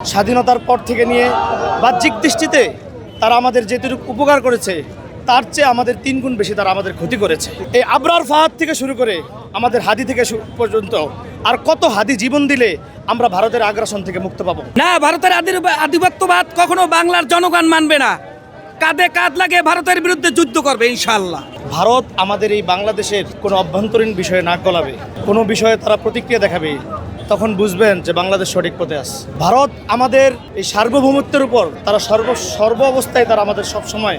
স্বাধীনতার পর থেকে নিয়ে বাহ্যিক দৃষ্টিতে তারা আমাদের যেটুকু উপকার করেছে তার চেয়ে আমাদের 3 গুণ বেশি তারা আমাদের ক্ষতি করেছে। এই আবরার ফাহাদ থেকে শুরু করে আমাদের হাদি থেকে পর্যন্ত আর কত হাদি জীবন দিলে আমরা ভারতের আগ্রাসন থেকে মুক্ত পাবো না। ভারতের আধিপত্যবাদ কখনো বাংলার জনগণ মানবে না। কাঁধে কাঁধ লাগিয়ে ভারতের বিরুদ্ধে যুদ্ধ করবে ইনশাআল্লাহ। ভারত আমাদের এই বাংলাদেশের কোনো অভ্যন্তরীণ বিষয়ে নাক গলাবে, কোনো বিষয়ে তারা প্রতিক্রিয়া দেখাবে, তখন বুঝবেন যে বাংলাদেশ সঠিক পথে আছে। ভারত আমাদের এই সার্বভৌমত্বের উপর তারা সর্ব অবস্থায় তারা আমাদের সবসময়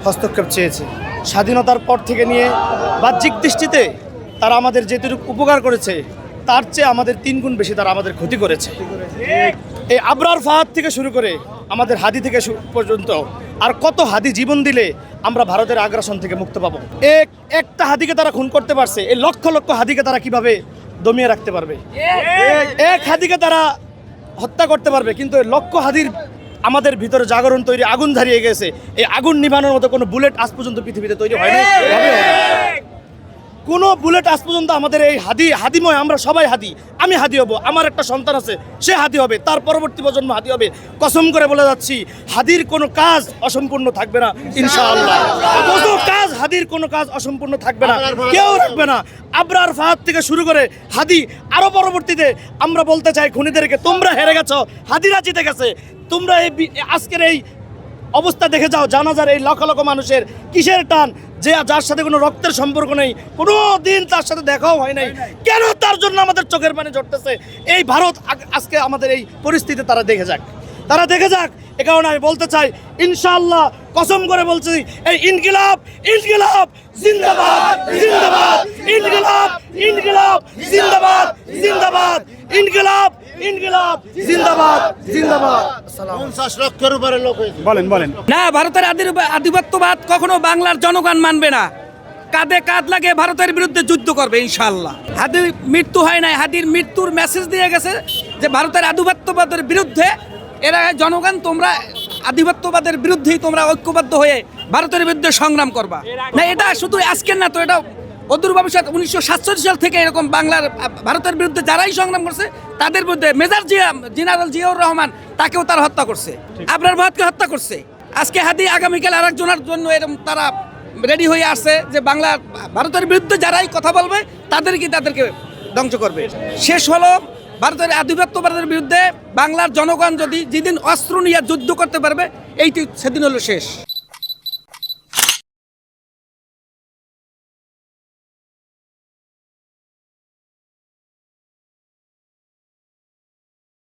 হস্তক্ষেপ চেয়েছে। স্বাধীনতার পর থেকে নিয়ে বাহ্যিক দৃষ্টিতে তারা আমাদের যেটুকু উপকার করেছে তার চেয়ে আমাদের 3 গুণ বেশি তারা আমাদের ক্ষতি করেছে। এই আবরার ফাহাদ থেকে শুরু করে আমাদের হাদি থেকে পর্যন্ত আর কত হাদি জীবন দিলে আমরা ভারতের আগ্রাসন থেকে মুক্ত পাবো। একটা হাদিকে তারা খুন করতে পারছে, এই লক্ষ লক্ষ হাদিকে তারা কিভাবে দমিয়ে রাখতে পারবে? এক হাদিকে তারা হত্যা করতে পারবে, কিন্তু লক্ষ হাদির আমাদের ভিতরে জাগরণ তৈরি, আগুন ধরিয়ে গেছে। এই আগুন নিভানোর মতো কোনো বুলেট আজ পর্যন্ত পৃথিবীতে তৈরি হয়নি। কোনো বুলেট আজ পর্যন্ত আমাদের এই হাদিময়, আমরা সবাই হাদি। আমি হাদি হব, আমার একটা সন্তান আছে সে হাদি হবে, তার পরবর্তী প্রজন্ম হাদি হবে। কসম করে বলে যাচ্ছি, হাদির কোনো কাজ অসম্পূর্ণ থাকবে না ইনশাআল্লাহ। কোনো কাজ, হাদির কোনো কাজ অসম্পূর্ণ থাকবে না, কেউ রাখবে না। আবরার ফাহাদ থেকে শুরু করে হাদি, আরো পরবর্তীতে আমরা বলতে চাই খুনিদেরকে, তোমরা হেরে গেছো, হাদিরা জিতে গেছে। তোমরা এই আজকের এই অবস্থা দেখে যাও, জানাজার এই লক্ষ লক্ষ মানুষের কিসের টান, যে যার সাথে কোনো রক্তের সম্পর্ক নেই, কোনো দিন তার সাথে দেখাও হয় নাই, কেন তার জন্য আমাদের চোখের পানি ঝরতেছে? এই ভারত আজকে আমাদের এই পরিস্থিতি তারা দেখে যাক, তারা দেখে যাক। এ কারণে আমি বলতে চাই, ইনশাআল্লাহ কসম করে বলছি, এই ইনকিলাব ইনকিলাব জিন্দাবাদ জিন্দাবাদ, ইনকিলাব ইনকিলাব জিন্দাবাদ জিন্দাবাদ, ইনকিলাব ইনকিলাব জিন্দাবাদ জিন্দাবাদ। 50 লক্ষের উপরে লোক হয়েছে। বলেন না, ভারতের আধিপত্যবাদ কখনো বাংলার জনগণ মানবে না। কাঁধে কাঁধ লাগিয়ে ভারতের বিরুদ্ধে যুদ্ধ করবে ইনশাআল্লাহ। হাদির মৃত্যু হয় নাই, হাদির মৃত্যুর মেসেজ দিয়ে গেছে যে ভারতের আধিপত্যবাদের বিরুদ্ধে এরা জনগণ, তোমরা আধিপত্যবাদের বিরুদ্ধেই তোমরা ঐক্যবদ্ধ হয়ে ভারতের বিরুদ্ধে সংগ্রাম করবা। না, এটা শুধু আজকের না, তো এটা অদূর ভবিষ্যৎ 1947 সাল থেকে এরকম ভারতের বিরুদ্ধে যারাই সংগ্রাম করছে তাদের বিরুদ্ধে মেজর জেনারেল জিয়াউর রহমান, তাকেও তারা হত্যা করছে, আবরার ফাহাদকে হত্যা করছে। আজকে হাদি আগামীকাল আরেকজনের জন্য এরকম তারা রেডি হয়ে আসছে যে ভারতের বিরুদ্ধে যারাই কথা বলবে তাদেরকে ধ্বংস করবে। শেষ হলো ভারতের আধিপত্যবাদের বিরুদ্ধে বাংলার জনগণ যদি যেদিন অস্ত্র নিয়ে যুদ্ধ করতে পারবে, এইটি সেদিন হলো শেষ।